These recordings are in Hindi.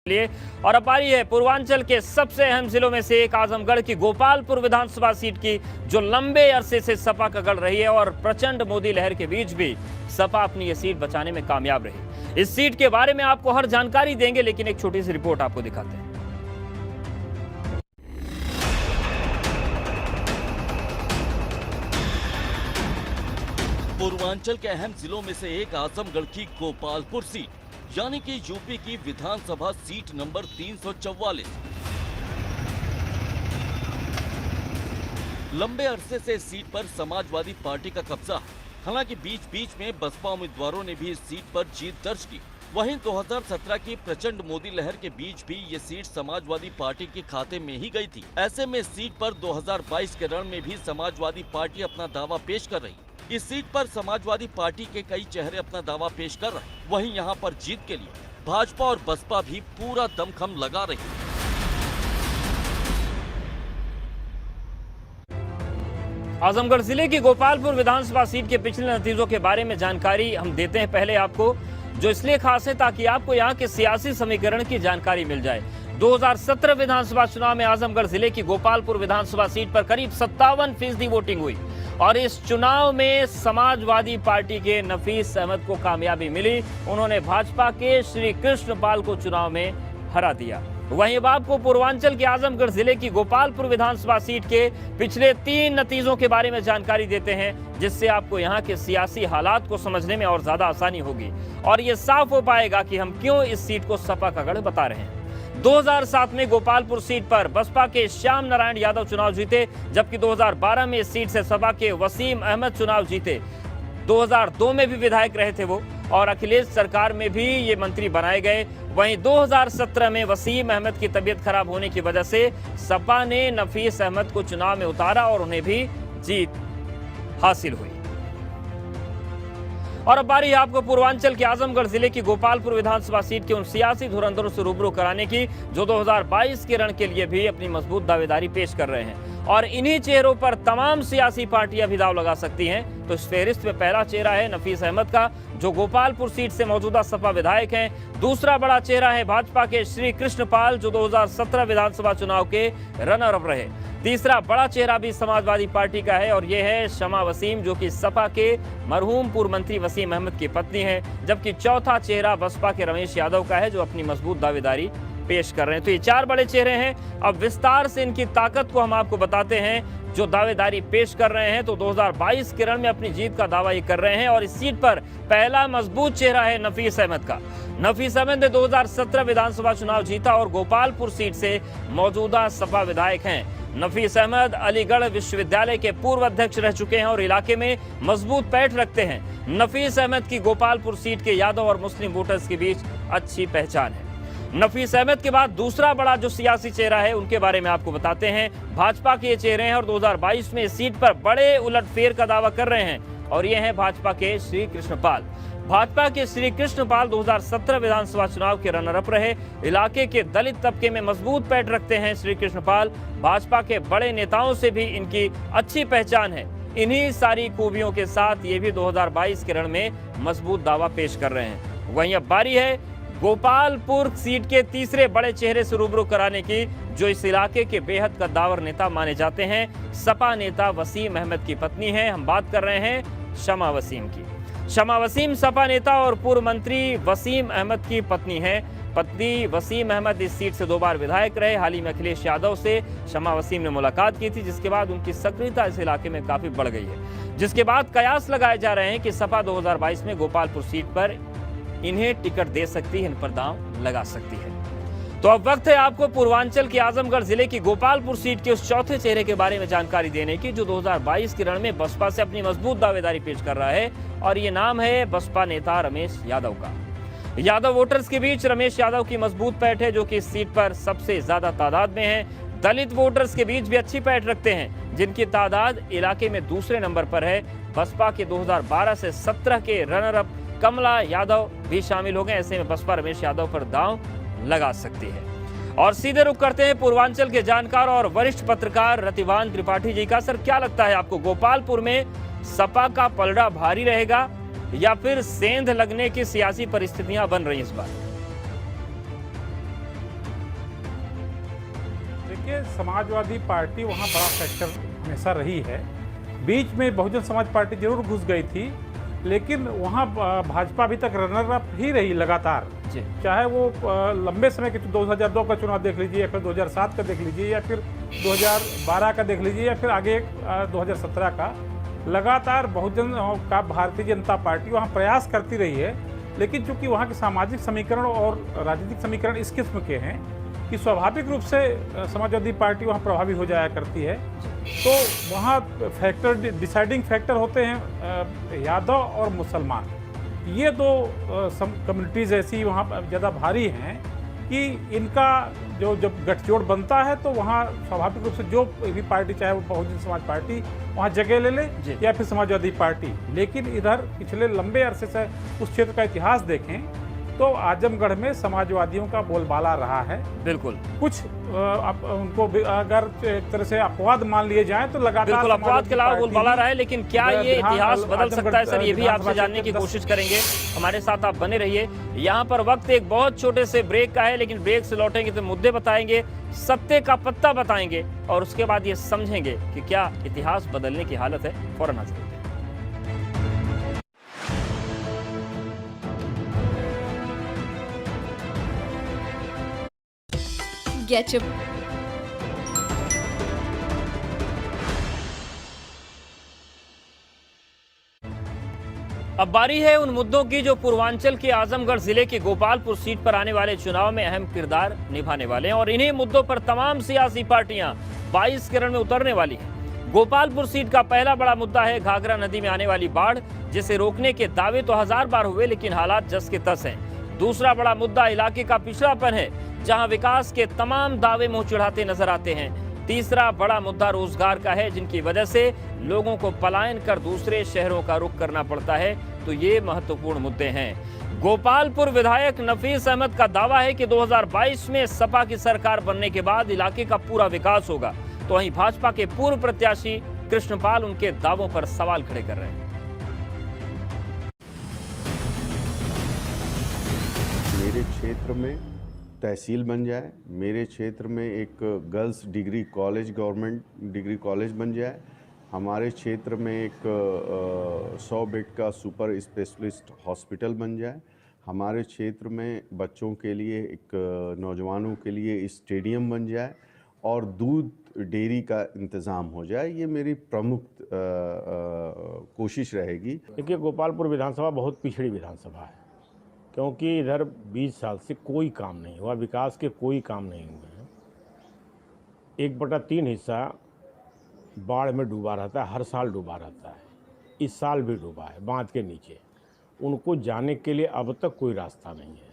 लिए। और अब बारी है पूर्वांचल के सबसे अहम जिलों में से एक आजमगढ़ की गोपालपुर विधानसभा सीट की, जो लंबे अरसे से सपा का गढ़ रही है और प्रचंड मोदी लहर के बीच भी सपा अपनी ये सीट बचाने में कामयाब रही। इस सीट के बारे में आपको हर जानकारी देंगे, लेकिन एक छोटी सी रिपोर्ट आपको दिखाते हैं। पूर्वांचल के अहम जिलों में से एक आजमगढ़ की गोपालपुर सीट, यानी कि यूपी की विधानसभा सीट नंबर 344। लंबे अरसे से इस सीट पर समाजवादी पार्टी का कब्जा है। हालांकि बीच बीच में बसपा उम्मीदवारों ने भी इस सीट पर जीत दर्ज की। वहीं 2017 की प्रचंड मोदी लहर के बीच भी ये सीट समाजवादी पार्टी के खाते में ही गई थी। ऐसे में इस सीट पर 2022 के रण में भी समाजवादी पार्टी अपना दावा पेश कर रही। इस सीट पर समाजवादी पार्टी के कई चेहरे अपना दावा पेश कर रहे हैं। वहीं यहां पर जीत के लिए भाजपा और बसपा भी पूरा दमखम लगा रही है। आजमगढ़ जिले की गोपालपुर विधानसभा सीट के पिछले नतीजों के बारे में जानकारी हम देते हैं पहले आपको, जो इसलिए खास है ताकि आपको यहाँ के सियासी समीकरण की जानकारी मिल जाए। 2017 विधानसभा चुनाव में आजमगढ़ जिले की गोपालपुर विधानसभा सीट पर करीब 57% वोटिंग हुई और इस चुनाव में समाजवादी पार्टी के नफीस अहमद को कामयाबी मिली। उन्होंने भाजपा के श्री कृष्ण पाल को चुनाव में हरा दिया। वहीं अब आपको पूर्वांचल के आजमगढ़ जिले की गोपालपुर विधानसभा सीट के पिछले 3 नतीजों के बारे में जानकारी देते हैं, जिससे आपको यहाँ के सियासी हालात को समझने में और ज्यादा आसानी होगी और ये साफ हो पाएगा कि हम क्यों इस सीट को सपा का गढ़ बता रहे हैं। 2007 में गोपालपुर सीट पर बसपा के श्याम नारायण यादव चुनाव जीते, जबकि 2012 में इस सीट से सपा के वसीम अहमद चुनाव जीते। 2002 में भी विधायक रहे थे वो और अखिलेश सरकार में भी ये मंत्री बनाए गए। वहीं 2017 में वसीम अहमद की तबीयत खराब होने की वजह से सपा ने नफीस अहमद को चुनाव में उतारा और उन्हें भी जीत हासिल हुई। और अब बारी है आपको पूर्वांचल के आजमगढ़ जिले की गोपालपुर विधानसभा सीट के उन सियासी धुरंधरों से रूबरू कराने की, जो 2022 के रण के लिए भी अपनी मजबूत दावेदारी पेश कर रहे हैं और इन्हीं चेहरों पर तमाम सियासी पार्टियां भी दांव लगा सकती हैं। तो इस फेहरिस्त में पहला चेहरा है नफीस अहमद का, जो गोपालपुर सीट से मौजूदा सपा विधायक हैं। दूसरा बड़ा चेहरा है भाजपा के श्री कृष्ण पाल, जो 2017 विधानसभा चुनाव के रनर अप रहे। तीसरा बड़ा चेहरा भी समाजवादी पार्टी का है और यह है शमा वसीम, जो कि सपा के मरहूम पूर्व मंत्री वसीम अहमद की पत्नी है। जबकि चौथा चेहरा बसपा के रमेश यादव का है, जो अपनी मजबूत दावेदारी पेश कर रहे हैं। तो ये 4 बड़े चेहरे हैं। अब विस्तार से इनकी ताकत को हम आपको बताते हैं जो दावेदारी पेश कर रहे हैं। तो 2022 के रण में अपनी जीत का दावा ये कर रहे हैं और इस सीट पर पहला मजबूत चेहरा है नफीस अहमद का। नफीस अहमद ने 2017 विधानसभा चुनाव जीता और गोपालपुर सीट से मौजूदा सपा विधायक हैं। नफीस अहमद अलीगढ़ विश्वविद्यालय के पूर्व अध्यक्ष रह चुके हैं और इलाके में मजबूत पैठ रखते हैं। नफीस अहमद की गोपालपुर सीट के यादव और मुस्लिम वोटर्स के बीच अच्छी पहचान है। नफीस अहमद के बाद दूसरा बड़ा जो सियासी चेहरा है उनके बारे में आपको बताते हैं। भाजपा के ये चेहरे हैं और 2022 में इस सीट पर बड़े उलटफेर का दावा कर रहे हैं और ये हैं भाजपा के श्री कृष्ण पाल। भाजपा के श्री कृष्ण पाल 2017 विधानसभा चुनाव के रनर अप रहे। इलाके के दलित तबके में मजबूत पैठ रखते हैं श्री कृष्ण पाल। भाजपा के बड़े नेताओं से भी इनकी अच्छी पहचान है। इन्हीं सारी खूबियों के साथ ये भी 2022 के रण में मजबूत दावा पेश कर रहे हैं। वहीं अब बारी है गोपालपुर सीट के तीसरे बड़े चेहरे से रूबरू कराने की, जो इस इलाके के बेहद कद्दावर नेता माने जाते हैं। सपा नेता वसीम अहमद की पत्नी है। हम बात कर रहे हैं शमा वसीम की। शमा वसीम सपा नेता और पूर्व मंत्री वसीम अहमद की पत्नी है। पत्नी वसीम अहमद इस सीट से 2 बार विधायक रहे। हाल ही में अखिलेश यादव से शमा वसीम ने मुलाकात की थी, जिसके बाद उनकी सक्रियता इस इलाके में काफी बढ़ गई है, जिसके बाद कयास लगाए जा रहे हैं कि सपा 2022 में गोपालपुर सीट पर इन्हें टिकट दे सकती है, इन पर दांव लगा सकती है। तो अब वक्त है आपको पूर्वांचल के आजमगढ़ जिले की गोपालपुर सीट के उस चौथे चेहरे के बारे में जानकारी देने की, जो 2022 के रण में बसपा से अपनी मजबूत दावेदारी पेश कर रहा है और ये नाम है बसपा नेता रमेश यादव का। यादव वोटर्स के बीच रमेश यादव की मजबूत पैठ है, जो कि इस सीट पर सबसे ज्यादा तादाद में है। दलित वोटर्स के बीच भी अच्छी पैठ रखते हैं, जिनकी तादाद इलाके में दूसरे नंबर पर है। बसपा के 2012 से 17 के रनर अप कमला यादव भी शामिल हो गए। ऐसे में बसपा रमेश यादव पर दांव लगा सकती है। और सीधे रुख करते हैं पूर्वांचल के जानकार और वरिष्ठ पत्रकार रतिवान त्रिपाठी जी का। सर, क्या लगता है आपको, गोपालपुर में सपा का पलड़ा भारी रहेगा या फिर सेंध लगने की सियासी परिस्थितियां बन रही इस बार? देखिए, समाजवादी पार्टी वहाँ बड़ा फैक्टर हमेशा रही है। बीच में बहुजन समाज पार्टी जरूर घुस गई थी, लेकिन वहाँ भाजपा अभी तक रनर अप ही रही लगातार। चाहे वो लंबे समय के 2002 का चुनाव देख लीजिए, या फिर 2007 का देख लीजिए, या फिर 2012 का देख लीजिए, या फिर आगे 2017 का, लगातार बहुजन का भारतीय जनता पार्टी वहाँ प्रयास करती रही है। लेकिन चूंकि वहाँ के सामाजिक समीकरण और राजनीतिक समीकरण इस किस्म के हैं कि स्वाभाविक रूप से समाजवादी पार्टी वहाँ प्रभावी हो जाया करती है। तो वहाँ फैक्टर, डिसाइडिंग फैक्टर होते हैं यादव और मुसलमान। ये दो कम्युनिटीज़ ऐसी वहाँ ज़्यादा भारी हैं कि इनका जब गठजोड़ बनता है तो वहाँ स्वाभाविक रूप से जो भी पार्टी, चाहे वो बहुजन समाज पार्टी वहाँ जगह ले ले या फिर समाजवादी पार्टी। लेकिन इधर पिछले लंबे अरसे से उस क्षेत्र का इतिहास देखें तो आजमगढ़ में समाजवादियों का बोलबाला रहा है। बिल्कुल कुछ उनको अगर एक तरह से अपवाद मान लिए जाएं तो लगातार बिल्कुल अपवाद के अलावा बोलबाला रहा है। लेकिन क्या ये इतिहास बदल सकता है सर, ये भी आपसे जानने की कोशिश करेंगे। हमारे साथ आप बने रहिए। यहाँ पर वक्त एक बहुत छोटे से ब्रेक का है, लेकिन ब्रेक से लौटेंगे तो मुद्दे बताएंगे, सत्य का पत्ता बताएंगे और उसके बाद ये समझेंगे कि क्या इतिहास बदलने की हालत है। फौरन हाजिर। Getchup. अब बारी है उन मुद्दों की जो पूर्वांचल के आजमगढ़ जिले के गोपालपुर सीट पर आने वाले चुनाव में अहम किरदार निभाने वाले हैं और इन्हीं मुद्दों पर तमाम सियासी पार्टियां 22 के रण में उतरने वाली हैं। गोपालपुर सीट का पहला बड़ा मुद्दा है घाघरा नदी में आने वाली बाढ़, जिसे रोकने के दावे तो 1000 बार हुए, लेकिन हालात जस के तस हैं। दूसरा बड़ा मुद्दा इलाके का पिछड़ापन है, जहां विकास के तमाम दावे मुंह चिढ़ाते नजर आते हैं। तीसरा बड़ा मुद्दा रोजगार का है, जिनकी वजह से लोगों को पलायन कर दूसरे शहरों का रुख करना पड़ता है। तो ये महत्वपूर्ण मुद्दे हैं। गोपालपुर विधायक नफीस अहमद का दावा है कि 2022 में सपा की सरकार बनने के बाद इलाके का पूरा विकास होगा। तो वहीं भाजपा के पूर्व प्रत्याशी कृष्णपाल उनके दावों पर सवाल खड़े कर रहे हैं। मेरे क्षेत्र में तहसील बन जाए, मेरे क्षेत्र में एक girls degree college, government degree college बन जाए, हमारे क्षेत्र में एक 100 बेड का सुपर स्पेशलिस्ट हॉस्पिटल बन जाए, हमारे क्षेत्र में बच्चों के लिए एक नौजवानों के लिए स्टेडियम बन जाए और दूध डेयरी का इंतज़ाम हो जाए। ये मेरी प्रमुख कोशिश रहेगी। देखिए, गोपालपुर विधानसभा बहुत पिछड़ी विधानसभा है, क्योंकि इधर 20 साल से कोई काम नहीं हुआ, विकास के कोई काम नहीं हुए हैं। 1/3 हिस्सा बाढ़ में डूबा रहता है, हर साल डूबा रहता है। इस साल भी डूबा है बांध के नीचे। उनको जाने के लिए अब तक कोई रास्ता नहीं है।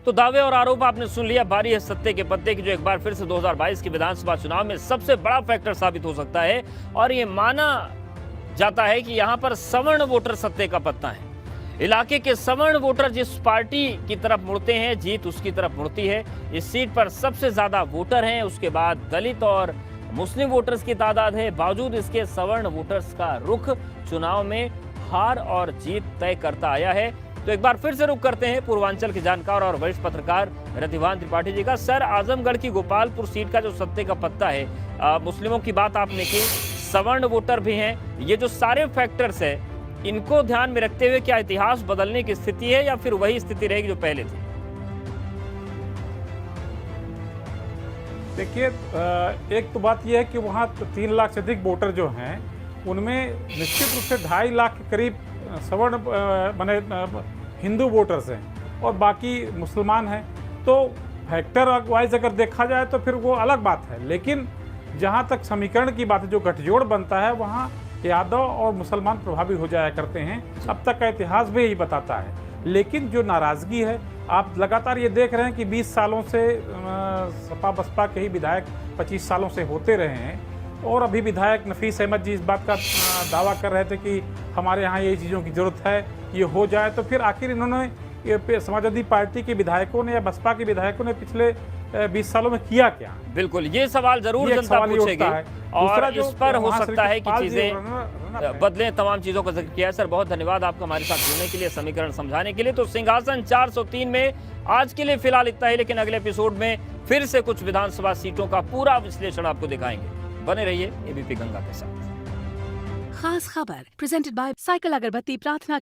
तो दावे और आरोप आपने सुन लिया। बारी है सत्य के पत्ते की, जो एक बार फिर से 2022 के विधानसभा चुनाव में सबसे बड़ा फैक्टर साबित हो सकता है। और ये माना जाता है कि यहाँ पर सवर्ण वोटर सत्य का पत्ता है। इलाके के सवर्ण वोटर जिस पार्टी की तरफ मुड़ते हैं, जीत उसकी तरफ मुड़ती है। इस सीट पर सबसे ज्यादा वोटर हैं, उसके बाद दलित और मुस्लिम वोटर्स की तादाद है। बावजूद इसके सवर्ण वोटर्स का रुख चुनाव में हार और जीत तय करता आया है। तो एक बार फिर से रुख करते हैं पूर्वांचल के जानकार और वरिष्ठ पत्रकार रतिभान त्रिपाठी जी का। सर, आजमगढ़ की गोपालपुर सीट का जो सत्य का पत्ता है, मुस्लिमों की बात आपने की, सवर्ण वोटर भी हैं, ये जो सारे फैक्टर्स है, इनको ध्यान में रखते हुए क्या इतिहास बदलने की स्थिति है या फिर वही स्थिति रहेगी जो पहले थी? देखिए, एक तो बात यह है कि वहाँ 3 लाख से अधिक वोटर जो हैं, उनमें निश्चित रूप से 2.5 लाख के करीब सवर्ण माने हिंदू वोटर्स हैं और बाकी मुसलमान हैं। तो फैक्टर वाइज अगर देखा जाए तो फिर वो अलग बात है। लेकिन जहाँ तक समीकरण की बात है, जो गठजोड़ बनता है, वहाँ यादव और मुसलमान प्रभावी हो जाया करते हैं। अब तक का इतिहास भी यही बताता है। लेकिन जो नाराज़गी है, आप लगातार ये देख रहे हैं कि 20 सालों से सपा बसपा के ही विधायक 25 सालों से होते रहे हैं और अभी विधायक नफीस अहमद जी इस बात का दावा कर रहे थे कि हमारे यहाँ ये चीज़ों की ज़रूरत है, ये हो जाए। तो फिर आखिर इन्होंने समाजवादी पार्टी के विधायकों ने या बसपा के विधायकों ने पिछले 20 सालों में किया क्या? बिल्कुल, ये सवाल जरूर जनता पूछेगी और इस पर हो सकता है कि चीजें बदलें। तमाम चीजों का जिक्र किया है। सर, बहुत धन्यवाद आपका हमारे साथ जुड़ने के लिए, समीकरण समझाने के लिए। तो सिंहासन 403 में आज के लिए फिलहाल इतना ही, लेकिन अगले एपिसोड में फिर से कुछ विधानसभा सीटों का पूरा विश्लेषण आपको दिखाएंगे। बने रहिए एबीपी गंगा के साथ। खास खबर प्रेजेंटेड बाय साइकिल अगरबत्ती प्रार्थना